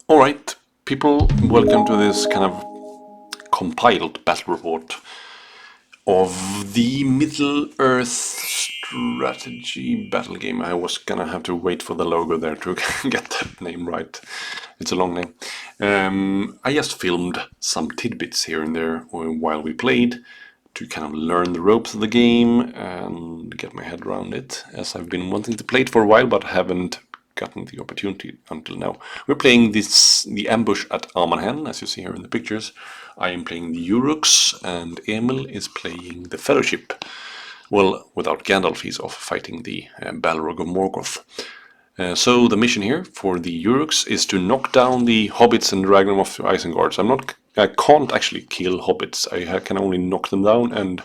Alright, people, welcome to this kind of compiled battle report of the Middle-earth strategy battle game. I was gonna have to wait for the logo there to get that name right. It's a long name. I just filmed some tidbits here and there while we played to kind of learn the ropes of the game and get my head around it, as I've been wanting to play it for a while but haven't gotten the opportunity until now. We're playing the ambush at AMON, as you see here in the pictures. I am playing the Uruks, and Emil is playing the Fellowship. Well, without Gandalf, he's off fighting the Balrog of Morgoth. So the mission here for the Uruks is to knock down the hobbits and drag them off to Isenguards. I can't actually kill hobbits. I can only knock them down and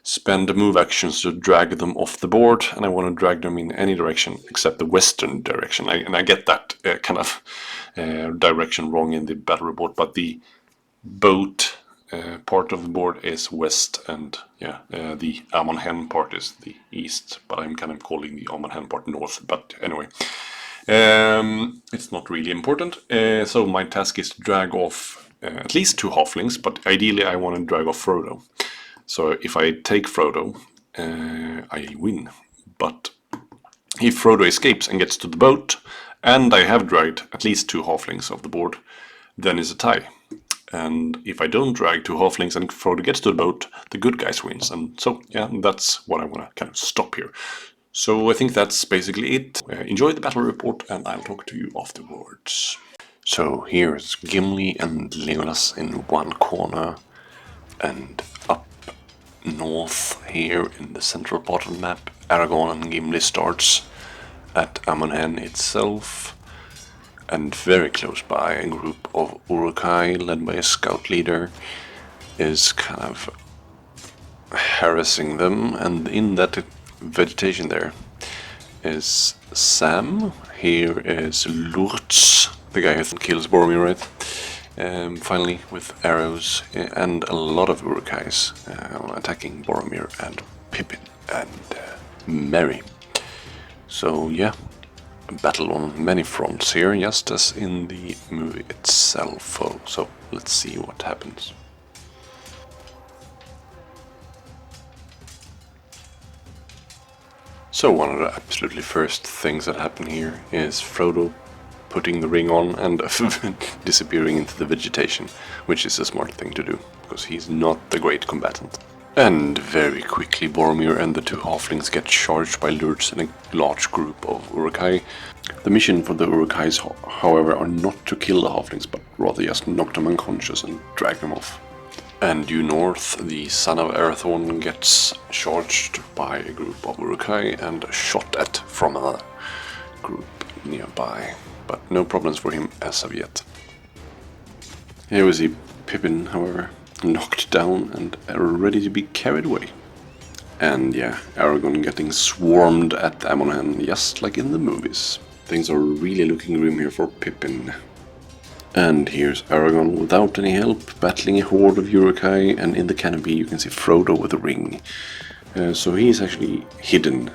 spend move actions to drag them off the board, and I want to drag them in any direction except the western direction. And I get that kind of direction wrong in the battle report, but the boat part of the board is west, and the AMON part is the east, but I'm kind of calling the AMON part north. But anyway, it's not really important. So my task is to drag off at least 2 halflings, but ideally I want to drag off Frodo. So if I take Frodo, I win. But if Frodo escapes and gets to the boat, and I have dragged at least 2 halflings off the board, then it's a tie. And if I don't drag 2 halflings and Frodo gets to the boat, the good guys wins. And so, yeah, that's what I want to kind of stop here. So I think that's basically it. Enjoy the battle report, and I'll talk to you afterwards. So here's Gimli and Legolas in one corner, and up north here in the central part of the map, Aragorn and Gimli starts at AMON itself, and very close by a group of Uruk-Hai led by a scout leader is kind of harassing them, and in that vegetation there is Sam. Here is Lurtz, the guy who kills Boromir, right? Finally, with arrows and a lot of Uruk-Hais attacking Boromir and Pippin and Merry. So yeah, a battle on many fronts here, just as in the movie itself. So let's see what happens. So one of the absolutely first things that happen here is Frodo putting the ring on and disappearing into the vegetation, which is a smart thing to do, because he's not the great combatant. And very quickly Boromir and the 2 halflings get charged by Lurtz and a large group of Uruk-Hai. The mission for the Uruk-Hais, however, are not to kill the halflings, but rather just knock them unconscious and drag them off. And due north, the son of Arathorn gets charged by a group of Uruk-Hai and shot at from a group nearby. But no problems for him as of yet. Here we see Pippin, however, knocked down and ready to be carried away. And yeah, Aragorn getting swarmed at AMON, just like in the movies. Things are really looking grim here for Pippin. And here's Aragorn without any help, battling a horde of Uruk-Hai, and in the canopy you can see Frodo with a ring. So he is actually hidden.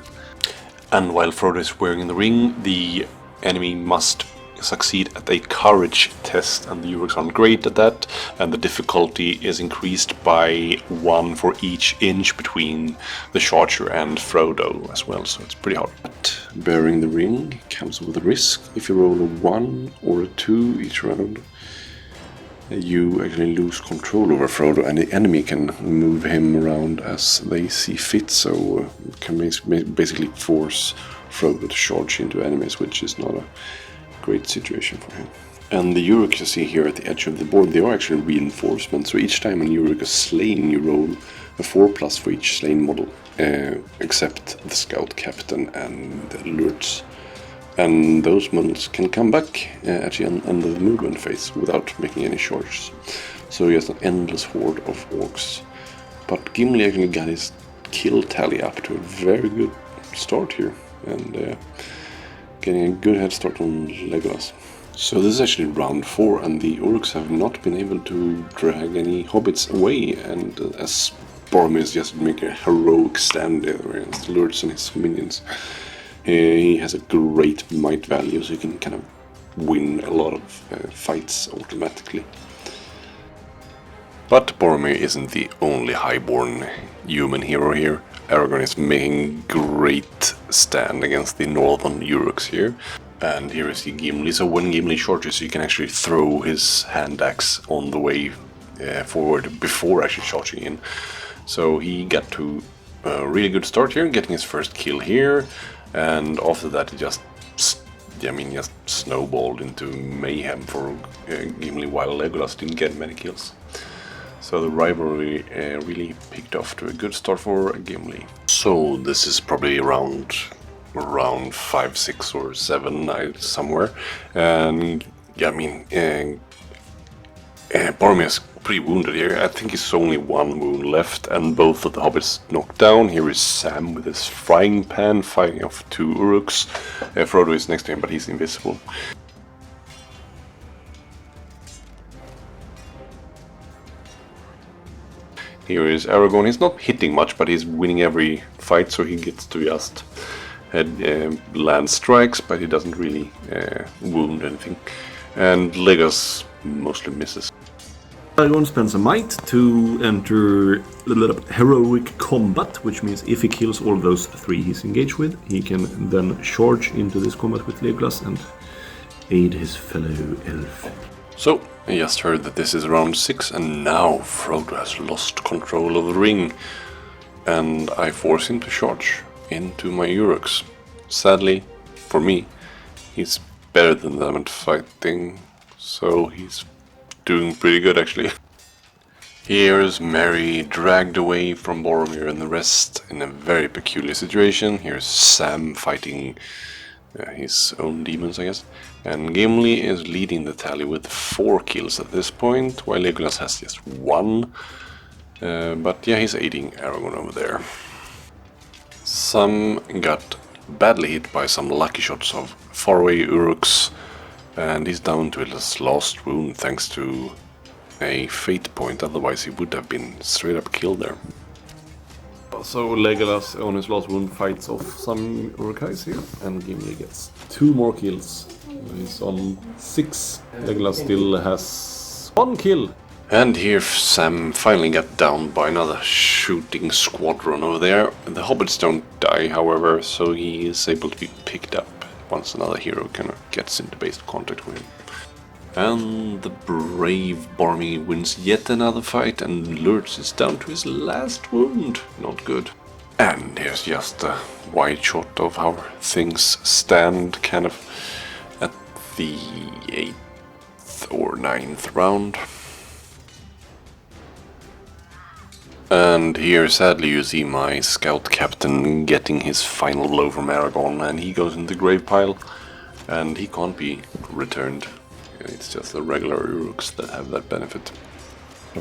And while Frodo is wearing the ring, the enemy must succeed at a courage test, and the Uruks aren't great at that, and the difficulty is increased by 1 for each inch between the charger and Frodo as well, so it's pretty hard. But bearing the ring comes with a risk. If you roll a 1 or a 2 each round, you actually lose control over Frodo, and the enemy can move him around as they see fit, so it can basically force Frodo to charge into enemies, which is not a great situation for him. And the Uruk you see here at the edge of the board, they are actually reinforcements, so each time an Uruk is slain, you roll a 4+ for each slain model, except the scout captain and the Lurtz. And those models can come back at the end of the movement phase without making any charges. So just an endless horde of orcs. But Gimli actually got his kill tally up to a very good start here, and getting a good head start on Legolas. So this is actually round 4, and the Uruks have not been able to drag any hobbits away, and as Boromir is just making a heroic stand there against Lurtz and his minions, he has a great might value, so he can kind of win a lot of fights automatically. But Boromir isn't the only highborn human hero here. Aragorn is making great stand against the northern Uruks here. And here is the Gimli, so when Gimli charges you can actually throw his hand axe on the way forward before actually charging in. So he got to a really good start here, getting his first kill here, and after that it just snowballed into mayhem for Gimli, while Legolas didn't get many kills. So the rivalry really picked off to a good start for Gimli. So this is probably around 5, 6 or 7 somewhere, and yeah, Boromir is pretty wounded here. I think he's only one wound left, and both of the hobbits knocked down. Here is Sam with his frying pan fighting off 2 Uruks. Frodo is next to him, but he's invisible. Here is Aragorn. He's not hitting much, but he's winning every fight, so he gets to just land strikes, but he doesn't really wound anything. And Legolas mostly misses. Aragorn spends a might to enter heroic combat, which means if he kills all those 3 he's engaged with, he can then charge into this combat with Legolas and aid his fellow elf. So, I just heard that this is round 6, and now Frodo has lost control of the ring, and I force him to charge into my Uruks. Sadly, for me, he's better than them at fighting, so he's doing pretty good actually. Here's Merry dragged away from Boromir and the rest in a very peculiar situation. Here's Sam fighting his own demons, I guess. And Gimli is leading the tally with 4 kills at this point, while Legolas has just 1. But yeah, he's aiding Aragorn over there. Sam got badly hit by some lucky shots of faraway Uruks, and he's down to his last wound thanks to a fate point, otherwise he would have been straight up killed there. So Legolas on his last wound fights off some Uruk-Hais here, and Gimli gets 2 more kills. He's on 6. Legolas still has 1 kill. And here Sam finally got down by another shooting squadron over there. The hobbits don't die, however, so he is able to be picked up once another hero kind of gets into base contact with him. And the brave Boromir wins yet another fight and lures is down to his last wound. Not good. And here's just a wide shot of how things stand kind of at the 8th or 9th round. And here, sadly, you see my scout captain getting his final blow from Aragorn, and he goes into the grave pile, and he can't be returned. It's just the regular Uruks that have that benefit.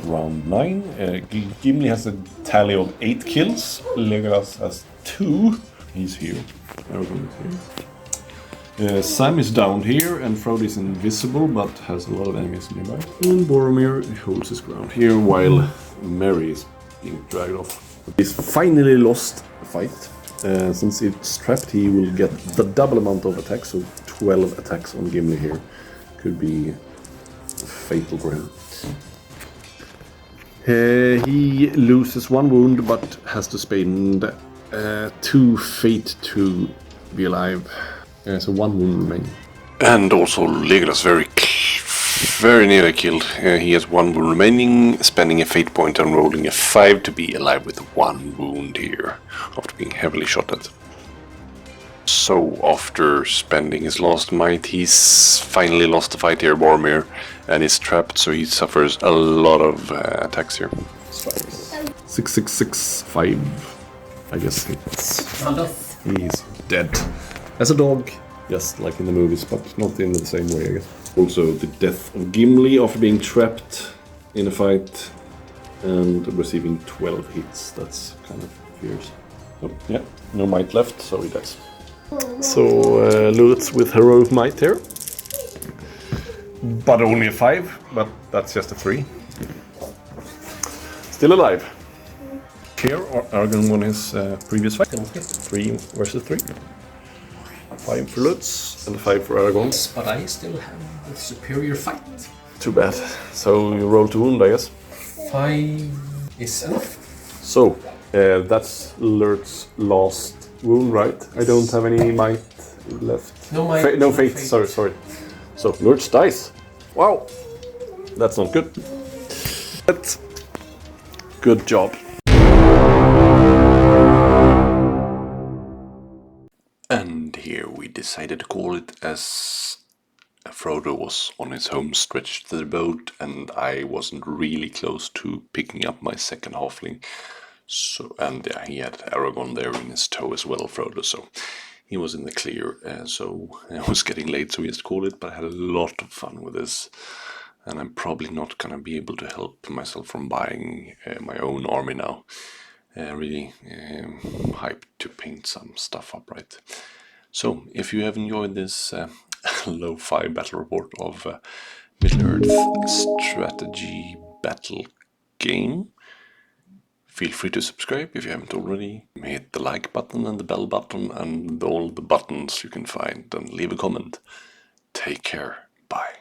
Round 9, Gimli has a tally of 8 kills, Legolas has 2. He's here. Aragorn is here. Sam is down here, and Frodo is invisible, but has a lot of enemies nearby. And Boromir holds his ground here, while Merry is being dragged off. He's finally lost the fight. Since it's trapped, he will get the double amount of attacks, so 12 attacks on Gimli here. Could be fatal for him. He loses 1 wound, but has to spend 2 fate to be alive. So 1 wound remaining. And also Legolas very nearly killed. He has 1 wound remaining, spending a fate point and rolling a 5 to be alive with 1 wound here, after being heavily shot at. So after spending his last might, he's finally lost the fight here, Boromir, and is trapped, so he suffers a lot of attacks here. 6, 6, 6, 5. I guess he's dead. As a dog, just like in the movies, but not in the same way, I guess. Also, the death of Gimli after being trapped in a fight and receiving 12 hits. That's kind of fierce. Oh, yeah, no might left, so he dies. So, Lutz with heroic might here. But only a 5, but that's just a 3. Still alive. Here, Aragorn won his previous fight. 3 versus 3. 5 for Lutz and 5 for Aragon. But I still have the superior fight. Too bad. So you roll to wound, I guess. 5 is enough. So, that's Lurt's last wound, right? I don't have any might left. No might. No fate. Sorry. So, Lurt's dice. Wow. That's not good. But good job. And here we decided to call it as Frodo was on his home stretch to the boat and I wasn't really close to picking up my second halfling. So, and yeah, he had Aragorn there in his tow as well, Frodo, so he was in the clear. So it was getting late, so we just called it, but I had a lot of fun with this. And I'm probably not going to be able to help myself from buying my own army now. Really hyped to paint some stuff up, right? So, if you have enjoyed this lo-fi battle report of Middle-earth strategy battle game, feel free to subscribe if you haven't already. Hit the like button and the bell button and all the buttons you can find and leave a comment. Take care. Bye.